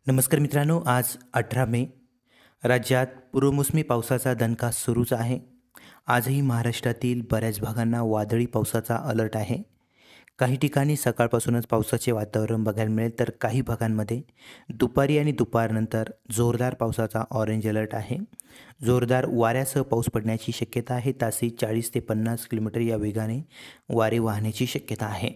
नमस्कार मित्रांनो, आज 18 मे राज्यात पूर्वमोसमी पावसाचा दणका सुरूच आहे. आजही महाराष्ट्रातील बऱ्याच भागांना वादळी पावसाचा अलर्ट आहे. काही ठिकाणी सकाळपासूनच पावसाचे वातावरण बघायला मिळेल, तर काही भागांमध्ये दुपारी आणि दुपारनंतर जोरदार पावसाचा ऑरेंज अलर्ट आहे. जोरदार वाऱ्यासह पाऊस पडण्याची शक्यता आहे. तासी 40 ते 50 किलोमीटर या वेगाने वारे वाहण्याची शक्यता आहे.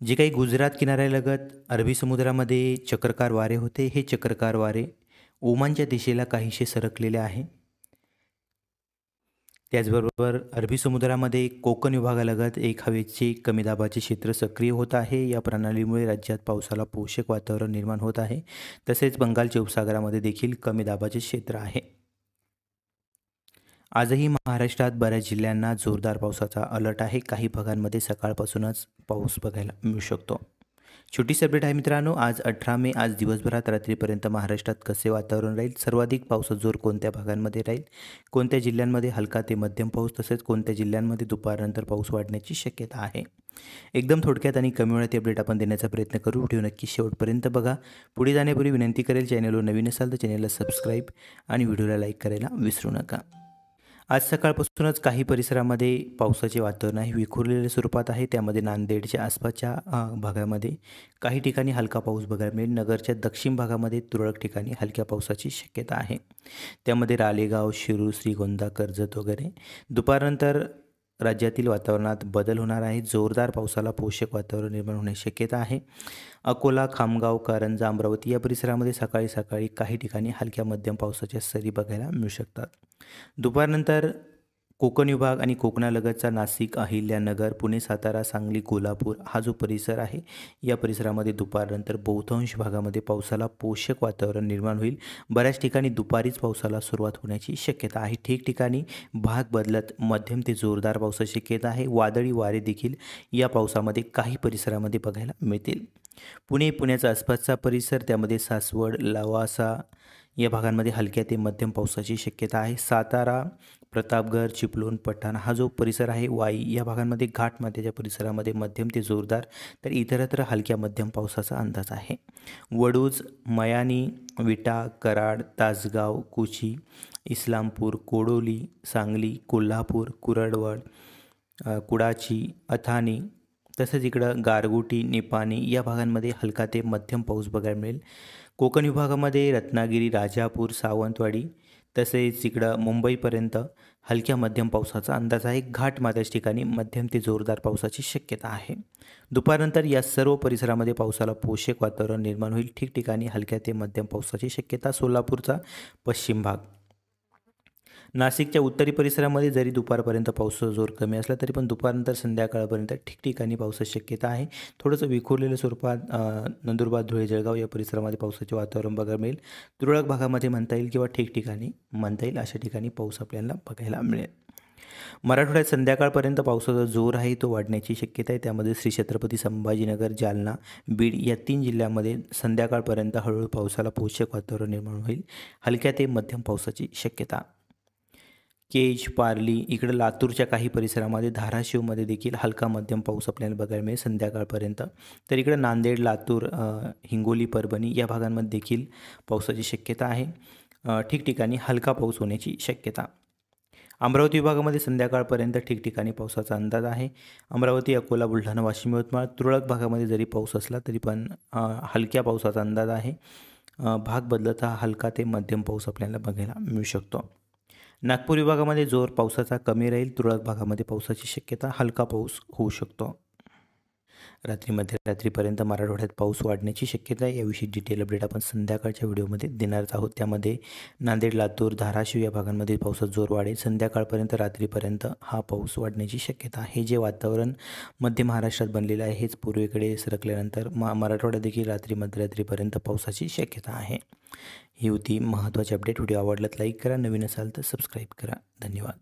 जे काही गुजरात किनाऱ्यालगत अरबी समुद्रामध्ये चक्राकार वारे होते, हे चक्राकार वारे ओमानच्या दिशेला काहीसे सरकलेले आहे. त्याचबरोबर अरबी समुद्रामध्ये कोकण विभागालगत एक हवेचे कमी दाबाचे क्षेत्र सक्रिय होत आहे. या प्रणालीमुळे राज्यात पावसाला पोषक वातावरण निर्माण होत आहे. तसेच बंगालच्या उपसागरामध्ये देखील कमी दाबाचे क्षेत्र आहे. आजही महाराष्ट्रात बऱ्याच जिल्ह्यांना जोरदार पावसाचा अलर्ट आहे. काही भागांमध्ये सकाळपासूनच पाऊस बघायला मिळू शकतो. छोटीशी अपडेट आहे मित्रांनो, आज 18 मे, आज दिवसभरात रात्रीपर्यंत महाराष्ट्रात कसे वातावरण राहील, सर्वाधिक पावसाचा जोर कोणत्या भागांमध्ये राहील, कोणत्या जिल्ह्यांमध्ये हलका ते मध्यम पाऊस, तसेच कोणत्या जिल्ह्यांमध्ये दुपारनंतर पाऊस वाढण्याची शक्यता आहे. एकदम थोडक्यात आणि कमी वेळात अपडेट आपण देण्याचा प्रयत्न करू. व्हिडिओ नक्की शेवटपर्यंत बघा. पुढे जाण्यापूर्वी विनंती करेल, चॅनलवर नवीन असाल तर चॅनलला सबस्क्राईब आणि व्हिडिओला लाईक करायला विसरू नका. आज सकाळपासूनच काही परिसरामध्ये पावसाचे वातावरण आहे, विखुरलेल्या स्वरूपात आहे. त्यामध्ये नांदेडच्या आसपासच्या भागामध्ये काही ठिकाणी हलका पाऊस बघायला मिळेल. नगरच्या दक्षिण भागामध्ये तुरळक ठिकाणी हलक्या पावसाची शक्यता आहे. त्यामध्ये रालेगाव, शिरूर, श्रीगोंदा, कर्जत वगैरे. दुपारनंतर राज्यातील वातावरणात बदल होणार आहे. जोरदार पावसाला पोषक वातावरण निर्माण होण्याची शक्यता आहे. अकोला, खामगाव, कारंजा, अमरावती या परिसरामध्ये सकाळी सकाळी काही ठिकाणी हलक्या मध्यम पावसाच्या सरी बघायला मिळू शकतात. दुपारनंतर कोकण विभाग आणि कोकणालगतचा नाशिक, अहिल्यानगर, पुणे, सातारा, सांगली, कोल्हापूर हा जो परिसर आहे, या परिसरामध्ये दुपारनंतर बहुतांश भागामध्ये पावसाला पोषक वातावरण निर्माण होईल. बऱ्याच ठिकाणी दुपारीच पावसाला सुरुवात होण्याची शक्यता आहे. ठिकठिकाणी भाग बदलत मध्यम ते जोरदार पावसाची शक्यता आहे. वादळी वारे देखील या पावसामध्ये काही परिसरामध्ये बघायला मिळतील. पुण्याचा आसपासचा परिसर, त्यामध्ये सासवड, लवासा या भागांमध्ये हलक्या ते मध्यम पावसाची शक्यता आहे. सातारा, प्रतापगड, चिपळूण, पठाण हा जो परिसर आहे, वाई या भागांमध्ये घाटमाथ्याच्या परिसरामध्ये मध्यम ते जोरदार, तर इतरत्र हलक्या मध्यम पावसाचा अंदाज आहे. वडूज, मयानी, विटा, कराड, तासगाव, कुची, इस्लामपूर, कोडोली, सांगली, कोल्हापूर, कुरडवड, कुडाची, अथानी, तसेच इकडं गारगोटी, निपाणी या भागांमध्ये हलका ते मध्यम पाऊस बघायला मिळेल. कोकण विभागामध्ये रत्नागिरी, राजापूर, सावंतवाडी तसेच इकडं मुंबईपर्यंत हलक्या मध्यम पावसाचा अंदाज आहे. घाटमाथ्याच्या ठिकाणी मध्यम ते जोरदार पावसाची शक्यता आहे. दुपारनंतर या सर्व परिसरामध्ये पावसाला पोषक वातावरण निर्माण होईल. ठिकठिकाणी हलक्या ते मध्यम पावसाची शक्यता. सोलापूरचा पश्चिम भाग, नाशिकच्या उत्तरी परिसरामध्ये जरी दुपारपर्यंत पावसाचा जोर कमी असला तरी पण दुपारनंतर संध्याकाळपर्यंत ठिकठिकाणी पावसाची शक्यता आहे. थोडंसं विखुरलेल्या स्वरूपात नंदुरबार, धुळे, जळगाव या परिसरामध्ये पावसाचे वातावरण बघायला मिळेल. तुरळक भागामध्ये म्हणता येईल किंवा ठिकठिकाणी म्हणता येईल अशा ठिकाणी पाऊस आपल्याला बघायला मिळेल. मराठवाड्यात संध्याकाळपर्यंत पावसाचा जोर आहे तो वाढण्याची शक्यता आहे. त्यामध्ये श्री छत्रपती संभाजीनगर, जालना, बीड या 3 जिल्ह्यांमध्ये संध्याकाळपर्यंत हळूहळू पावसाला पोषक वातावरण निर्माण होईल. हलक्या ते मध्यम पावसाची शक्यता. केज, पारली, इकडं लातूरच्या काही परिसरामध्ये, धाराशिवमध्ये देखील हलका मध्यम पाऊस आपल्याला बघायला मिळेल संध्याकाळपर्यंत. तर इकडं नांदेड, लातूर, हिंगोली, परभणी या भागांमध्ये देखील पावसाची शक्यता आहे. ठिकठिकाणी हलका पाऊस होण्याची शक्यता. अमरावती विभागामध्ये संध्याकाळपर्यंत ठिकठिकाणी पावसाचा अंदाज आहे. अमरावती, अकोला, बुलढाणा, वाशिम, यवतमाळ तुरळक भागामध्ये जरी पाऊस असला तरी पण हलक्या पावसाचा अंदाज आहे. भाग बदलत हा हलका ते मध्यम पाऊस आपल्याला बघायला मिळू शकतो. नागपूर विभागामध्ये जोर पावसाचा कमी राहील. तुरळक भागामध्ये पावसाची शक्यता, हलका पाऊस होऊ शकतो. मध्यरात्रीपर्यंत मराठवाड्यात पाऊस वाढण्याची शक्यता आहे. याविषयी डिटेल अपडेट आपण संध्याकाळच्या व्हिडिओमध्ये देणारच आहोत. त्यामध्ये नांदेड, लातूर, धाराशिव या भागांमध्ये पावसाचा जोर वाढेल. संध्याकाळपर्यंत, रात्रीपर्यंत हा पाऊस वाढण्याची शक्यता आहे. हे जे वातावरण मध्य महाराष्ट्रात बनलेलं आहे हेच पूर्वेकडे सरकल्यानंतर मराठवाड्यात देखील मध्यरात्रीपर्यंत पावसाची शक्यता आहे. ही होती महत्त्वाची अपडेट. व्हिडिओ आवडला तर लाईक करा, नवीन असाल तर सबस्क्राईब करा. धन्यवाद.